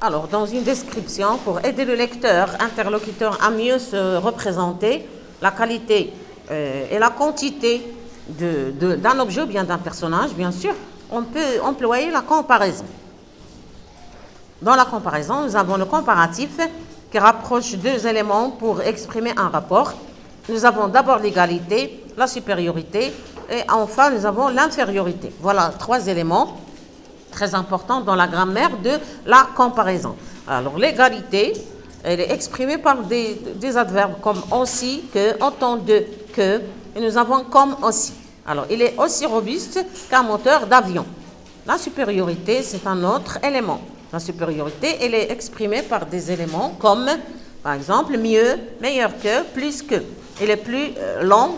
Alors, dans une description, pour aider le lecteur, interlocuteur à mieux se représenter la qualité et la quantité d'un objet ou bien d'un personnage, bien sûr, on peut employer la comparaison. Dans la comparaison, nous avons le comparatif qui rapproche deux éléments pour exprimer un rapport. Nous avons d'abord l'égalité, la supériorité et enfin nous avons l'infériorité. Voilà trois éléments très importants dans la grammaire de la comparaison. Alors l'égalité, elle est exprimée par des adverbes comme aussi, que, autant de, que, et nous avons comme aussi. Alors il est aussi robuste qu'un moteur d'avion. La supériorité, c'est un autre élément. La supériorité, elle est exprimée par des éléments comme, par exemple, mieux, meilleur que, plus que. Il est plus long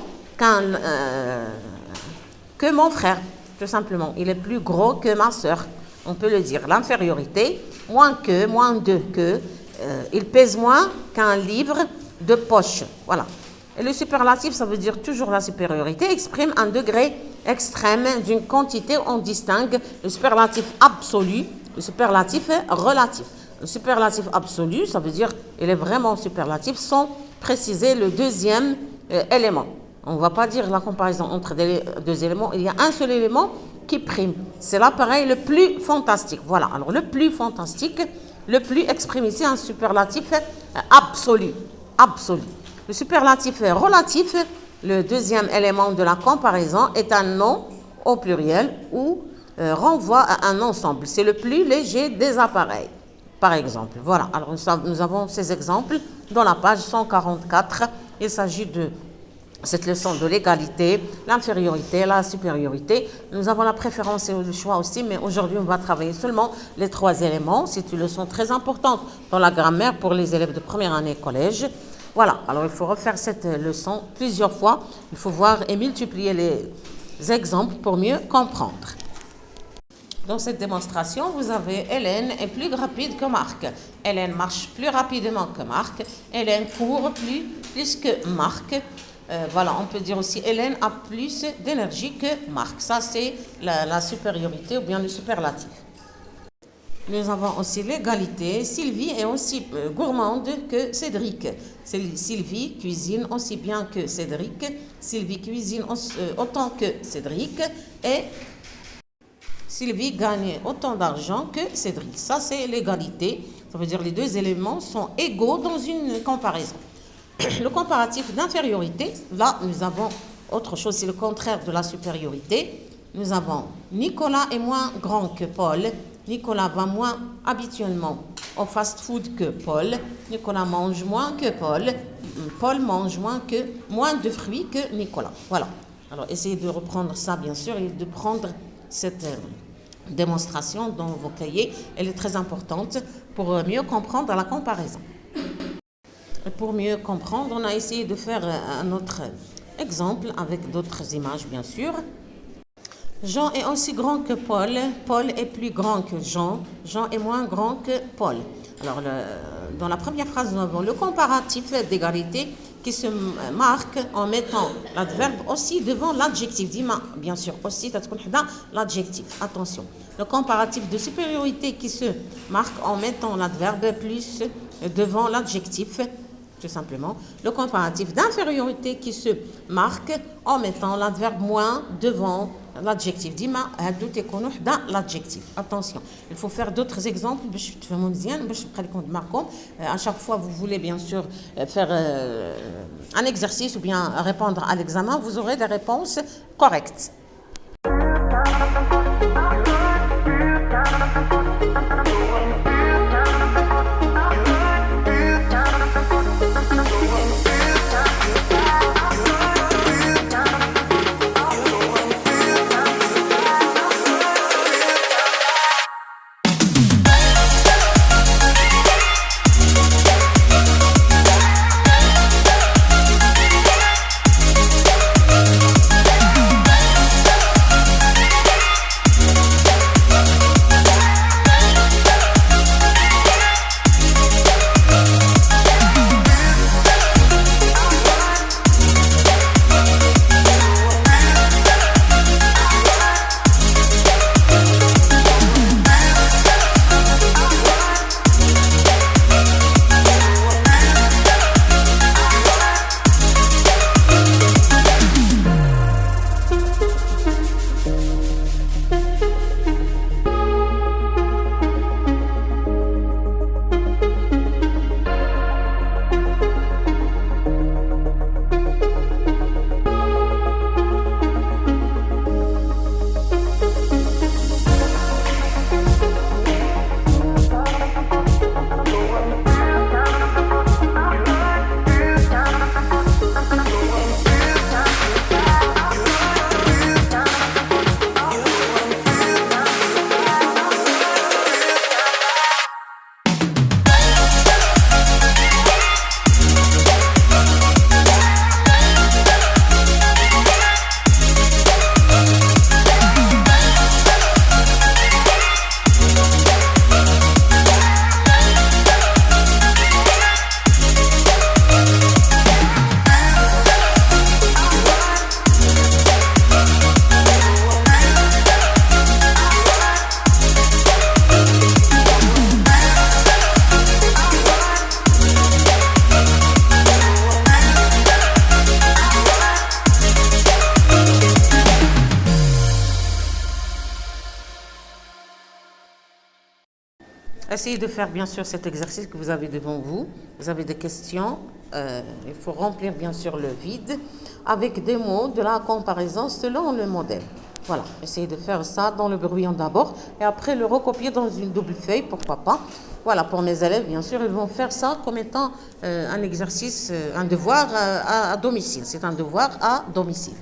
que mon frère, tout simplement. Il est plus gros que ma sœur, on peut le dire. L'infériorité, moins que, moins de que. Il pèse moins qu'un livre de poche. Voilà. Et le superlatif, ça veut dire toujours la supériorité, exprime un degré extrême d'une quantité. On distingue le superlatif absolu, le superlatif relatif. Le superlatif absolu, ça veut dire il est vraiment superlatif sans préciser le deuxième élément. On ne va pas dire la comparaison entre deux éléments. Il y a un seul élément qui prime. C'est l'appareil le plus fantastique. Voilà. Alors le plus fantastique, le plus exprime ici un superlatif absolu. Absolu. Le superlatif relatif, le deuxième élément de la comparaison, est un nom au pluriel ou renvoie à un ensemble. C'est le plus léger des appareils, par exemple. Voilà, alors nous avons ces exemples dans la page 144. Il s'agit de cette leçon de l'égalité, l'infériorité, la supériorité. Nous avons la préférence et le choix aussi, mais aujourd'hui, on va travailler seulement les trois éléments. C'est une leçon très importante dans la grammaire pour les élèves de première année collège. Voilà, alors il faut refaire cette leçon plusieurs fois. Il faut voir et multiplier les exemples pour mieux comprendre. Dans cette démonstration, vous avez Hélène est plus rapide que Marc. Hélène marche plus rapidement que Marc. Hélène court plus que Marc. Voilà, on peut dire aussi Hélène a plus d'énergie que Marc. Ça, c'est la supériorité ou bien le superlatif. Nous avons aussi l'égalité. Sylvie est aussi gourmande que Cédric. Sylvie cuisine aussi bien que Cédric. Sylvie cuisine autant que Cédric. Et Sylvie gagne autant d'argent que Cédric. Ça, c'est l'égalité. Ça veut dire les deux éléments sont égaux dans une comparaison. Le comparatif d'infériorité, là, nous avons autre chose. C'est le contraire de la supériorité. Nous avons Nicolas est moins grand que Paul. Nicolas va moins habituellement au fast-food que Paul. Nicolas mange moins que Paul. Paul mange moins de fruits que Nicolas. Voilà. Alors, essayez de reprendre ça, bien sûr, et de prendre cette démonstration dans vos cahiers. Elle est très importante pour mieux comprendre la comparaison. Et pour mieux comprendre, on a essayé de faire un autre exemple avec d'autres images, bien sûr. Jean est aussi grand que Paul. Paul est plus grand que Jean. Jean est moins grand que Paul. Alors, dans la première phrase, nous avons le comparatif d'égalité qui se marque en mettant l'adverbe aussi devant l'adjectif. Bien sûr, aussi, l'adjectif. Attention. Le comparatif de supériorité qui se marque en mettant l'adverbe plus devant l'adjectif. Tout simplement. Le comparatif d'infériorité qui se marque en mettant l'adverbe moins devant l'adjectif. Dans l'adjectif. Attention. Il faut faire d'autres exemples. À chaque fois, vous voulez bien sûr faire un exercice ou bien répondre à l'examen, vous aurez des réponses correctes. Essayez de faire bien sûr cet exercice que vous avez devant vous. Vous avez des questions. Il faut remplir bien sûr le vide avec des mots de la comparaison selon le modèle. Voilà, essayez de faire ça dans le brouillon d'abord et après le recopier dans une double feuille, pourquoi pas. Voilà, pour mes élèves, bien sûr, ils vont faire ça comme étant un exercice, un devoir à domicile. C'est un devoir à domicile.